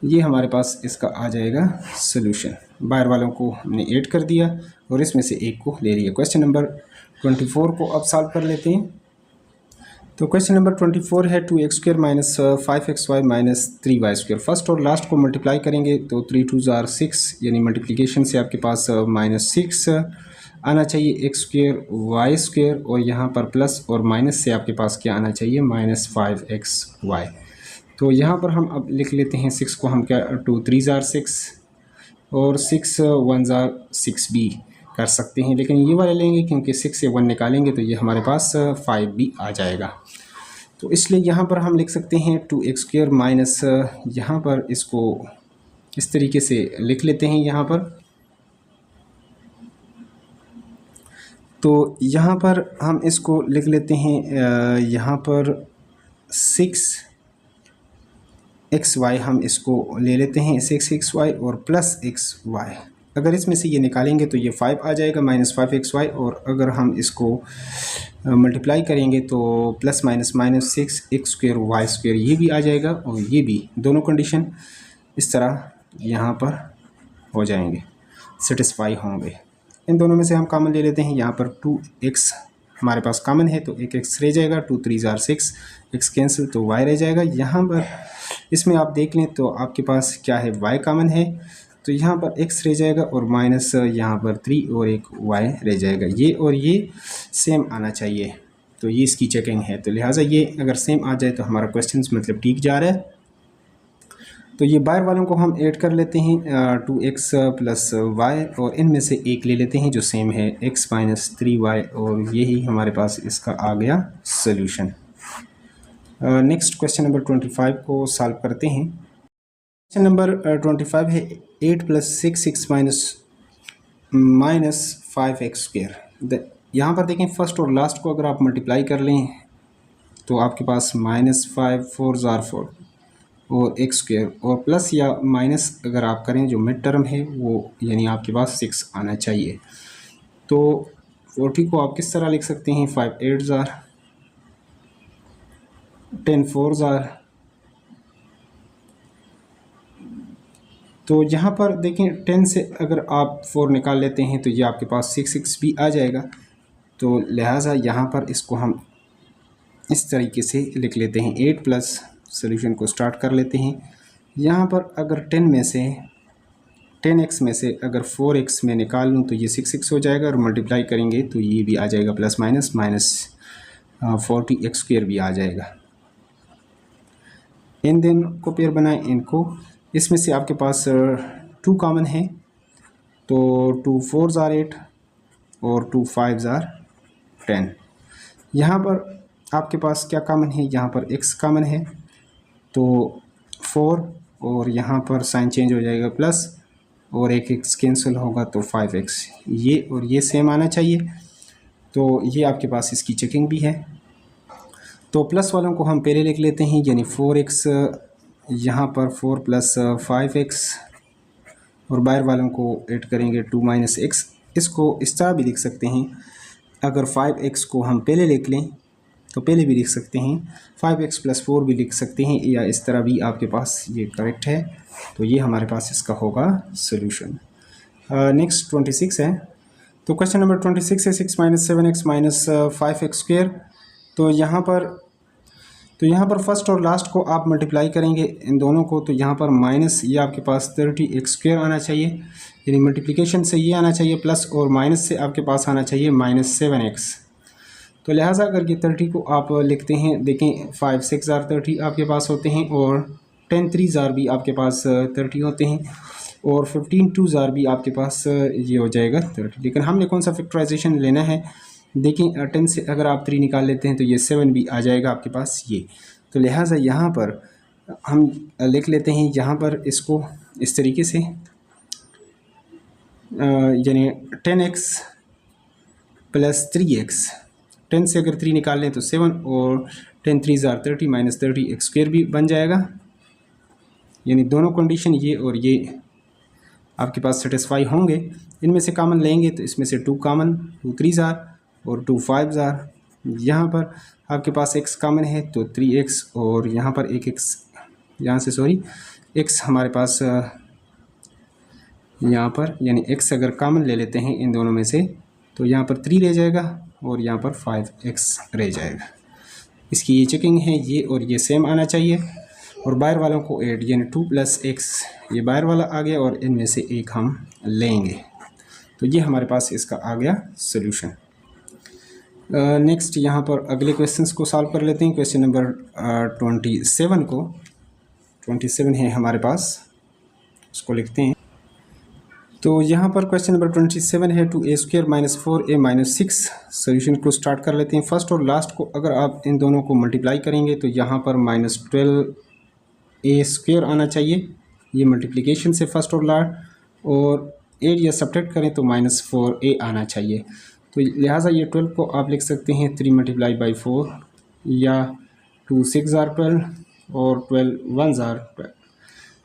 ये हमारे पास इसका आ जाएगा सोल्यूशन। बाहर वालों को हमने ऐड कर दिया और इसमें से एक को ले लिया। क्वेश्चन नंबर 24 को अब सॉल्व कर लेते हैं। तो क्वेश्चन नंबर 24 है 2x² - 5xy - 3y²। फर्स्ट और लास्ट को मल्टीप्लाई करेंगे तो 3 2 आर 6, यानी मल्टीप्लिकेशन से आपके पास -6 आना चाहिए x² y², और यहाँ पर प्लस और माइनस से आपके पास क्या आना चाहिए -5xy। तो यहाँ पर हम अब लिख लेते हैं 6 को हम क्या 2 3 आर 6 और 6 1 आर 6 भी कर सकते हैं, लेकिन ये वाले लेंगे क्योंकि 6 से 1 निकालेंगे तो ये हमारे पास 5 भी आ जाएगा। तो इसलिए यहाँ पर हम लिख सकते हैं 2x² माइनस, यहाँ पर इसको इस तरीके से लिख लेते हैं यहाँ पर। तो यहाँ पर हम इसको लिख लेते हैं यहाँ पर 6xy, हम इसको ले लेते हैं 6xy और प्लस xy। अगर इसमें से ये निकालेंगे तो ये 5 आ जाएगा -5xy, और अगर हम इसको मल्टीप्लाई करेंगे तो ±6x² y², ये भी आ जाएगा, और ये भी दोनों कंडीशन इस तरह यहाँ पर हो जाएंगे, सेटिस्फाई होंगे। इन दोनों में से हम कॉमन ले लेते हैं। यहाँ पर 2x हमारे पास कॉमन है तो एक x रह जाएगा, 2 3 आर 6, x कैंसिल तो y रह जाएगा। यहाँ पर इसमें आप देख लें तो आपके पास क्या है, y कॉमन है, तो यहाँ पर x रह जाएगा और माइनस यहाँ पर 3 और एक y रह जाएगा। ये और ये सेम आना चाहिए, तो ये इसकी चेकिंग है। तो लिहाजा ये अगर सेम आ जाए तो हमारा क्वेश्चन मतलब ठीक जा रहा है। तो ये बाहर वालों को हम ऐड कर लेते हैं 2x + y, और इनमें से एक ले लेते हैं जो सेम है x - 3y, और यही हमारे पास इसका आ गया सोल्यूशन। नेक्स्ट क्वेश्चन नंबर 25 को सॉल्व करते हैं। क्वेश्चन नंबर 25 है 8 + 6x - 5x²। यहाँ पर देखें फर्स्ट और लास्ट को अगर आप मल्टीप्लाई कर लें तो आपके पास -5 4 आर 4 और x², और प्लस या माइनस अगर आप करें जो मिड टर्म है वो, यानी आपके पास 6 आना चाहिए। तो 40 को आप किस तरह लिख सकते हैं, 5 8 आर 10 4 आर। तो यहाँ पर देखें 10 से अगर आप 4 निकाल लेते हैं तो ये आपके पास 6 भी आ जाएगा। तो लिहाजा यहाँ पर इसको हम इस तरीके से लिख लेते हैं 8 प्लस, सोल्यूशन को स्टार्ट कर लेते हैं। यहाँ पर अगर 10x में से अगर 4x में निकाल लूँ तो ये 6 हो जाएगा, और मल्टीप्लाई करेंगे तो ये भी आ जाएगा ±40x² भी आ जाएगा। इन दोनों को पेयर बनाएं इनको, इसमें से आपके पास 2 कॉमन है, तो 2 4 आर 8 और 2 5 आर 10। यहाँ पर आपके पास क्या कॉमन है, यहाँ पर x कॉमन है तो 4, और यहाँ पर साइन चेंज हो जाएगा प्लस, और एक x कैंसिल होगा तो 5x, ये और ये सेम आना चाहिए। तो ये आपके पास इसकी चेकिंग भी है। तो प्लस वालों को हम पहले लिख लेते हैं, यानी 4x, यहाँ पर 4 + 5x, और बाहर वालों को ऐड करेंगे 2 माइनस एक्स। इसको इस तरह भी लिख सकते हैं, अगर 5x को हम पहले लिख लें तो पहले भी लिख सकते हैं, 5x + 4 भी लिख सकते हैं, या इस तरह भी आपके पास ये करेक्ट है। तो ये हमारे पास इसका होगा सोल्यूशन। नेक्स्ट 26 है। तो क्वेश्चन नंबर 26 है 6 - 7x - 5x²। तो यहाँ पर फर्स्ट और लास्ट को आप मल्टीप्लाई करेंगे इन दोनों को, तो यहाँ पर माइनस ये आपके पास 30x² आना चाहिए, यानी मल्टीप्लिकेशन से ये आना चाहिए प्लस, और माइनस से आपके पास आना चाहिए -7x। तो लिहाजा अगर ये 30 को आप लिखते हैं, देखें 5 × 6 = 30 आपके पास होते हैं, और 10 × 3 = भी आपके पास 30 होते हैं, और 15 × 2 = भी आपके पास ये हो जाएगा 30। लेकिन हमने कौन सा फैक्टराइजेशन लेना है, देखें 10 से अगर आप 3 निकाल लेते हैं तो ये 7 भी आ जाएगा आपके पास ये। तो लिहाजा यहाँ पर हम लिख लेते हैं, यहाँ पर इसको इस तरीके से, यानी 10x + 3x। 10 से अगर 3 निकाल लें तो 7, और 10 × 3 = 30 - 30x² भी बन जाएगा। यानी दोनों कंडीशन ये और ये आपके पास सेटिस्फाई होंगे। इनमें से कॉमन लेंगे तो इसमें से 2 कॉमन, 2 × 3 = और 2 × 5 = यहाँ पर आपके पास x कॉमन है तो 3x, और यहाँ पर एक x, यहाँ से सॉरी x हमारे पास यहाँ पर, यानी x अगर कॉमन ले लेते हैं इन दोनों में से तो यहाँ पर 3 रह जाएगा, और यहाँ पर 5x रह जाएगा। इसकी ये चेकिंग है, ये और ये सेम आना चाहिए, और बाहर वालों को ऐड, यानी 2 + x, ये बाहर वाला आ गया, और इनमें से एक हम लेंगे। तो ये हमारे पास इसका आ गया सोल्यूशन। नेक्स्ट यहाँ पर अगले क्वेश्चंस को सॉल्व कर लेते हैं। क्वेश्चन नंबर 27 को, 27 है हमारे पास, उसको लिखते हैं। तो यहाँ पर क्वेश्चन नंबर 27 है 2a² - 4a - 6। सोल्यूशन को स्टार्ट कर लेते हैं। फर्स्ट और लास्ट को अगर आप इन दोनों को मल्टीप्लाई करेंगे तो यहाँ पर -12a² आना चाहिए, ये मल्टीप्लिकेशन से फर्स्ट और लास्ट, और एड या सब्ट्रैक्ट करें तो -4a आना चाहिए। तो लिहाजा ये 12 को आप लिख सकते हैं 3 × 4, या 2 × 6 = 12, और 12 × 1 = 12।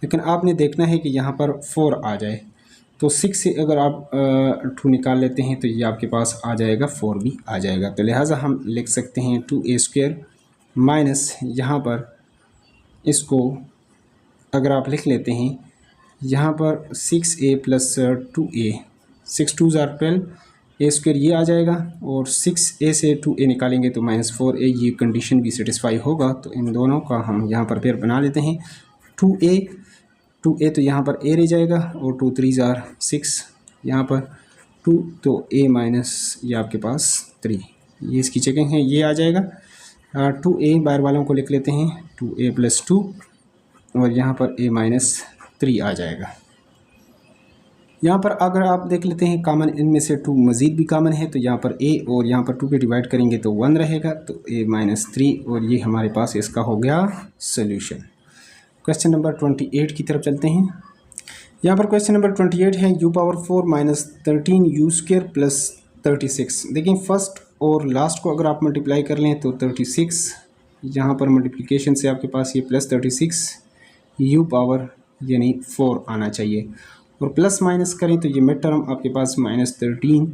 लेकिन आपने देखना है कि यहाँ पर 4 आ जाए, तो 6 से अगर आप 2 निकाल लेते हैं तो ये आपके पास आ जाएगा, 4 भी आ जाएगा। तो लिहाजा हम लिख सकते हैं 2a² माइनस, यहाँ पर इसको अगर आप लिख लेते हैं, यहाँ पर 6a + 2a, 6 × 2 = 12, a² ये आ जाएगा, और 6a से 2a निकालेंगे तो -4a, ये कंडीशन भी सेटिस्फाई होगा। तो इन दोनों का हम यहाँ पर पेयर बना लेते हैं। 2a तो यहाँ पर a रह जाएगा, और 2 × 3 = 6, यहाँ पर 2, तो a माइनस ये आपके पास 3, ये इसकी चेकिंग है, ये आ जाएगा। 2a बाहर वालों को लिख लेते हैं, 2a + 2, और यहाँ पर a - 3 आ जाएगा। यहाँ पर अगर आप देख लेते हैं कॉमन, इनमें से 2 मज़ीद भी कॉमन है, तो यहाँ पर a और यहाँ पर 2 पे डिवाइड करेंगे तो 1 रहेगा, तो a - 3, और ये हमारे पास इसका हो गया सोल्यूशन। क्वेश्चन नंबर 28 की तरफ चलते हैं। यहाँ पर क्वेश्चन नंबर 28 है u⁴ - 13u² + 36। देखिए फर्स्ट और लास्ट को अगर आप मल्टीप्लाई कर लें तो 36, यहाँ पर मल्टीप्लिकेशन से आपके पास ये +36 u⁴ यानी 4 आना चाहिए, और प्लस माइनस करें तो ये मिड टर्म आपके पास -13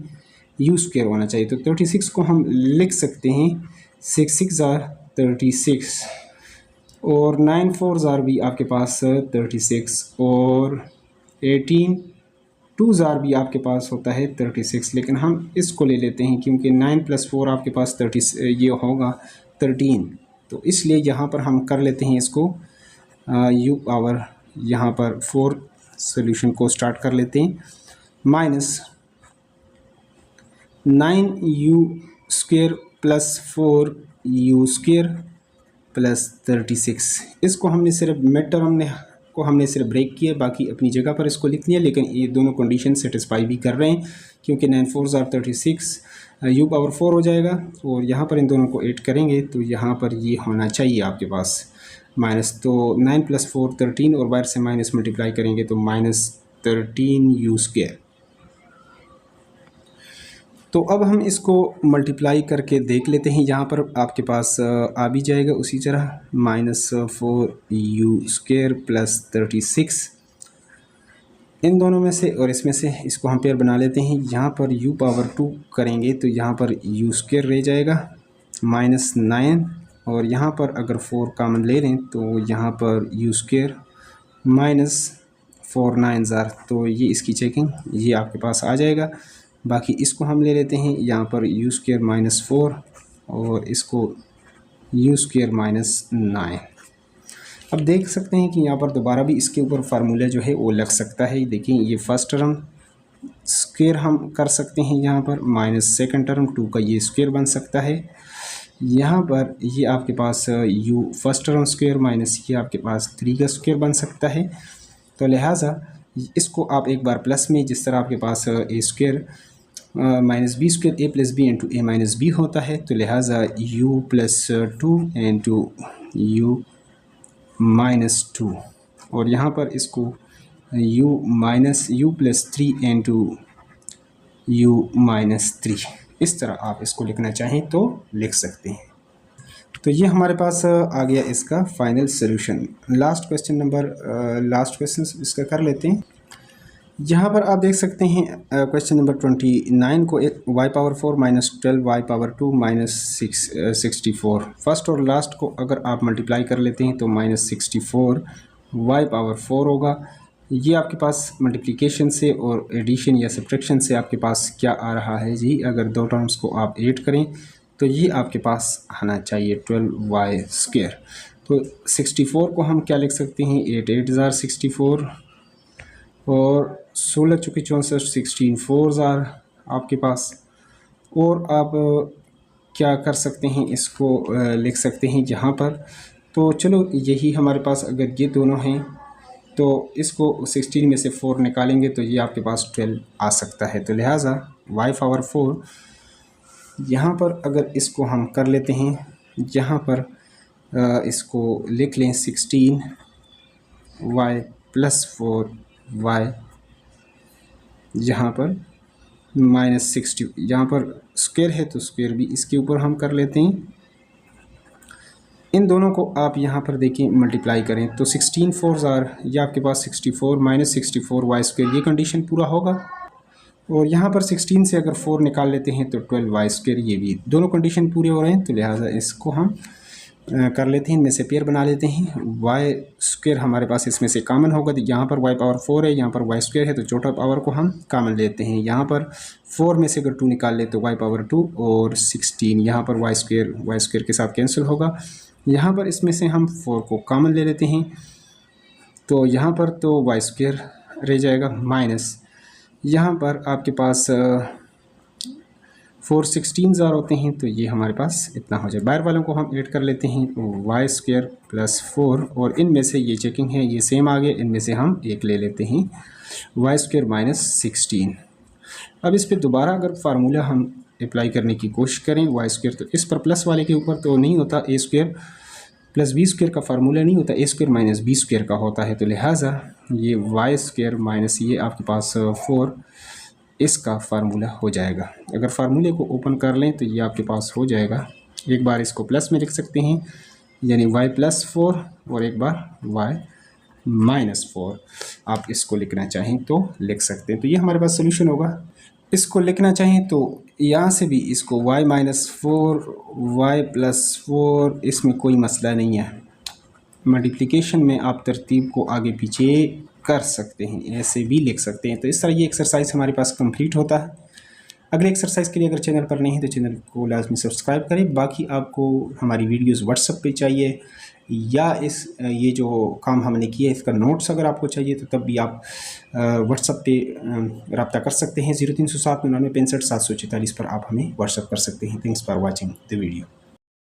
u² होना चाहिए। तो 36 को हम लिख सकते हैं 6 × 6 = 36, और 9 × 4 = भी आपके पास 36, और 18 × 2 = भी आपके पास होता है 36। लेकिन हम इसको ले लेते हैं क्योंकि 9 + 4 आपके पास 30, ये होगा 13, तो इसलिए यहाँ पर हम कर लेते हैं इसको u⁴ यहाँ पर 4 सोल्यूशन को स्टार्ट कर लेते हैं, -9u² + 4u² + 36। इसको हमने सिर्फ मिड टर्म को हमने सिर्फ ब्रेक किया, बाकी अपनी जगह पर इसको लिख लिया, लेकिन ये दोनों कंडीशन सेटिस्फाई भी कर रहे हैं, क्योंकि 9 × 4 = 36, u⁴ हो जाएगा, और यहाँ पर इन दोनों को ऐड करेंगे तो यहाँ पर ये होना चाहिए आपके पास माइनस, तो 9 + 4 13, और बाहर से माइनस मल्टीप्लाई करेंगे तो -13u²। तो अब हम इसको मल्टीप्लाई करके देख लेते हैं, यहाँ पर आपके पास आ भी जाएगा उसी तरह, -4u² + 36। इन दोनों में से और इसमें से इसको हम पेयर बना लेते हैं। यहाँ पर u पावर 2 करेंगे तो यहाँ पर u स्क्वायर रह जाएगा -9, और यहाँ पर अगर 4 कॉमन ले लें तो यहाँ पर u स्क्वायर -4 9 ज़ार, तो ये इसकी चेकिंग ये आपके पास आ जाएगा। बाकी इसको हम ले लेते हैं यहाँ पर u स्क्वायर -4 और इसको u स्क्वायर -9। अब देख सकते हैं कि यहाँ पर दोबारा भी इसके ऊपर फार्मूला जो है वो लग सकता है। देखिए ये फर्स्ट टर्म स्क्वायर हम कर सकते हैं यहाँ पर, माइनस सेकंड टर्म 2 का ये स्क्वायर बन सकता है। यहाँ पर ये आपके पास u first term square minus ये आपके पास 3 का स्क्वायर बन सकता है। तो लिहाजा इसको आप एक बार प्लस में, जिस तरह आपके पास ए स्क्वायर माइनस बी स्क्वायर ए प्लस बी इंटू ए माइनस बी होता है, तो लिहाजा u प्लस 2 इंटू u -2, और यहाँ पर इसको u प्लस 3 इंटू u -3, इस तरह आप इसको लिखना चाहें तो लिख सकते हैं। तो ये हमारे पास आ गया इसका फाइनल सोल्यूशन। लास्ट क्वेश्चन इसका कर लेते हैं। यहाँ पर आप देख सकते हैं क्वेश्चन नंबर 29 को y power 4 -12 y power 2 -64, first और लास्ट को अगर आप मल्टीप्लाई कर लेते हैं तो -64 y पावर 4 होगा। ये आपके पास मल्टीप्लिकेशन से और एडिशन या सब्ट्रैक्शन से आपके पास क्या आ रहा है जी, अगर दो टर्म्स को आप ऐड करें तो ये आपके पास आना चाहिए 12y स्क्वायर। तो 64 को हम क्या लिख सकते हैं, 8 8 ज़ार 64 और 16 चुकी 64 16 4 ज़ार आपके पास। और आप क्या कर सकते हैं, इसको लिख सकते हैं यहाँ पर। तो चलो यही हमारे पास अगर ये दोनों हैं तो इसको 16 में से 4 निकालेंगे तो ये आपके पास 12 आ सकता है। तो लिहाजा y पावर 4 यहाँ पर अगर इसको हम कर लेते हैं, यहाँ पर इसको लिख लें 16 y प्लस 4 y, यहाँ पर -60, यहाँ पर स्क्वायर है तो स्क्वायर भी इसके ऊपर हम कर लेते हैं। इन दोनों को आप यहाँ पर देखिए मल्टीप्लाई करें तो 16 4 ज़ार, ये आपके पास 64 -64 y स्क्वायर, ये कंडीशन पूरा होगा। और यहाँ पर 16 से अगर 4 निकाल लेते हैं तो 12y स्क्वायर, ये भी दोनों कंडीशन पूरे हो रहे हैं। तो लिहाजा इसको हम कर लेते हैं, इनमें से पेयर बना लेते हैं। y स्क्वायर हमारे पास इसमें से कॉमन होगा, तो यहाँ पर y पावर 4 है, यहाँ पर y स्क्वायर है, तो छोटा पावर को हम कॉमन लेते हैं। यहाँ पर 4 में से अगर 2 निकाल ले तो y पावर 2 और 16, यहाँ पर y स्क्वायर के साथ कैंसिल होगा। यहाँ पर इसमें से हम 4 को कॉमन ले लेते हैं, तो यहाँ पर तो y स्क्वायर रह जाएगा माइनस, यहाँ पर आपके पास 4 16 ज़ार होते हैं, तो ये हमारे पास इतना हो जाए। बाहर वालों को हम ऐड कर लेते हैं, y स्क्वायर प्लस 4, और इनमें से ये चेकिंग है ये सेम आ गए, इनमें से हम एक ले लेते हैं y स्क्वायर -16। अब इस पर दोबारा अगर फार्मूला हम अप्लाई करने की कोशिश करें y स्क्वायर, तो इस पर प्लस वाले के ऊपर तो नहीं होता, a square plus B square का फार्मूला नहीं होता, a square minus B square का होता है। तो लिहाजा ये y स्क्वायर माइनस ये आपके पास 4 इसका फार्मूला हो जाएगा। अगर फार्मूले को ओपन कर लें तो ये आपके पास हो जाएगा, एक बार इसको प्लस में लिख सकते हैं यानी y प्लस 4 और एक बार y -4 आप इसको लिखना चाहें तो लिख सकते हैं। तो ये हमारे पास सोल्यूशन होगा। इसको लिखना चाहें तो यहाँ से भी इसको y -4 y + 4, इसमें कोई मसला नहीं है। मल्टीप्लिकेशन में आप तरतीब को आगे पीछे कर सकते हैं, ऐसे भी लिख सकते हैं। तो इस तरह ये एक्सरसाइज हमारे पास कंप्लीट होता है। अगले एक्सरसाइज के लिए अगर चैनल पर नहीं है तो चैनल को लाजमी सब्सक्राइब करें। बाकी आपको हमारी वीडियोस व्हाट्सएप पे चाहिए या ये जो काम हमने किया है इसका नोट्स अगर आपको चाहिए तो तब भी आप व्हाट्सएप पे रब्ता कर सकते हैं। 0307 99 65 744 पर आप हमें व्हाट्सएप कर सकते हैं। Thanks for watching the video.